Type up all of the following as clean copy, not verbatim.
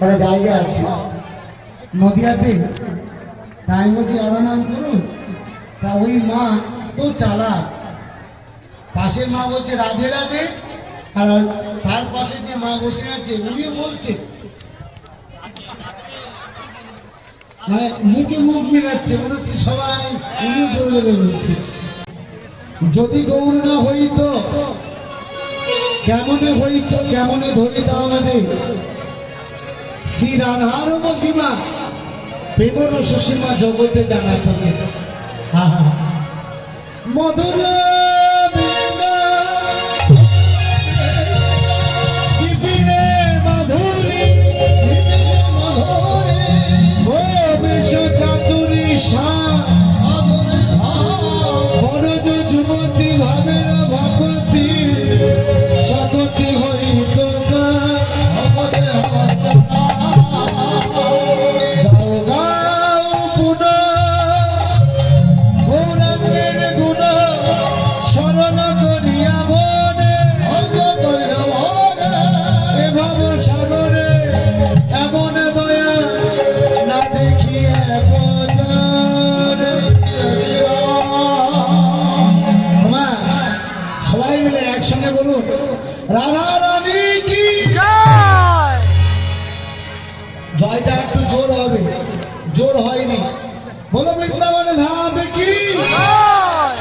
একটা জায়গা আছে নদিয়াতে, তাই বলছি আদা নাম করুন। তা ওই মা তো চালাক, পাশে মা বলছে রাধে রাধে, আর তার পাশে যে মা বসে আছে উনিও বলছে, মানে মুখে মুখ মিলাচ্ছে, মনে হচ্ছে সবাই উনি বলে বলছে। যদি গৌর না হইত কেমনে হইত, কেমনে ধরিত আমাদের শ্রী রাধার মহিমা, প্রেমর সুসীমা জগতে জানা থাকে। মধুর রাধা রানী কি জয়। জয়টা একটু জোর হবে, জোর হয়নি। বলো বৃন্দাবনে ধাম কি জয়,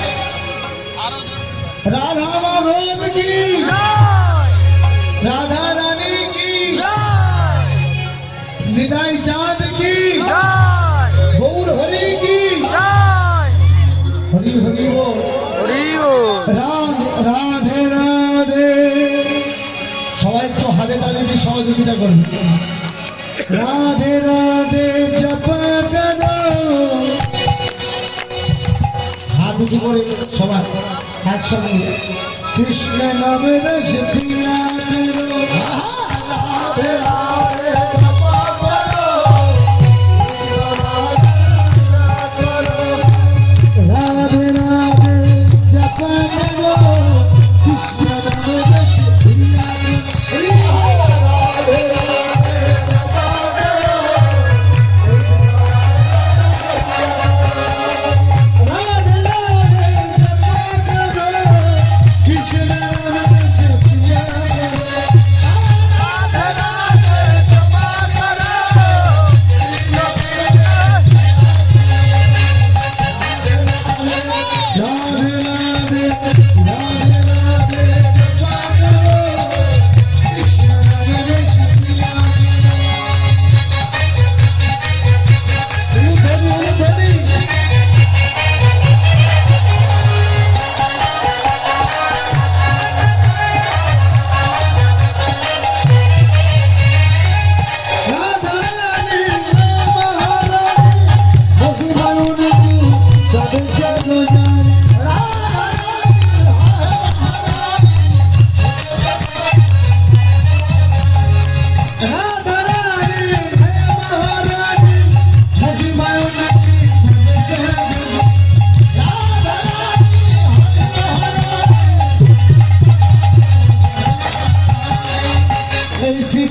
রাধা মাধব কি জয়, রাধা রানী কি জয়, হৃদয় চাঁদ কি জয়, গৌর হরি কি জয়, হরি হরি বল, হরি বল। রাধে রাধে, সবাই একটু হাতে তালে দিয়ে সহযোগিতা করুন। রাধে রাধে জপ করো, হাত উঁচু করে সবাই একসঙ্গে কৃষ্ণ নামে রস পিয়া করো, রাধে রাধে জপ করো, রাধে রাধে জপ করো, কৃষ্ণ নামে রস পিয়া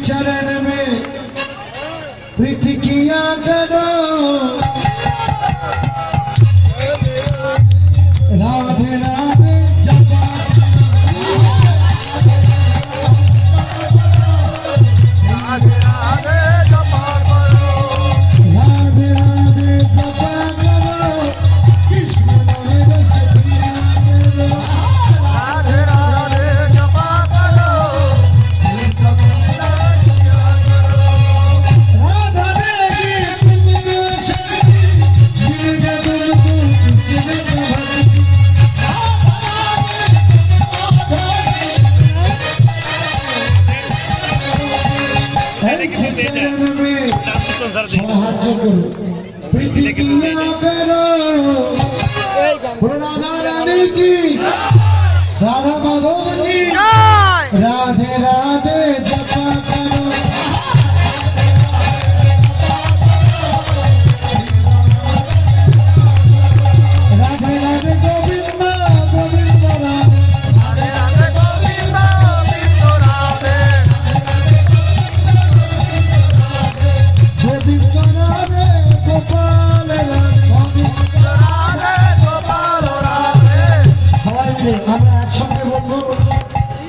चरण में प्रीति किया करो, राधे राधे जपा राधे राधे जपा करो, राधे राधे जपा करो, कृष्ण नाम रस पिया करो, राधे राधे जपा करो, সাহায্য করো, প্রীতি কিয়া করো, রাধা রানী কি, রাধা মাধব কি, রাধে রাধে জপা করো, রাধে রাধে গোবিন্দ গোবিন্দ রাধে, রাধে গোবিন্দ গোবিন্দ রাধে,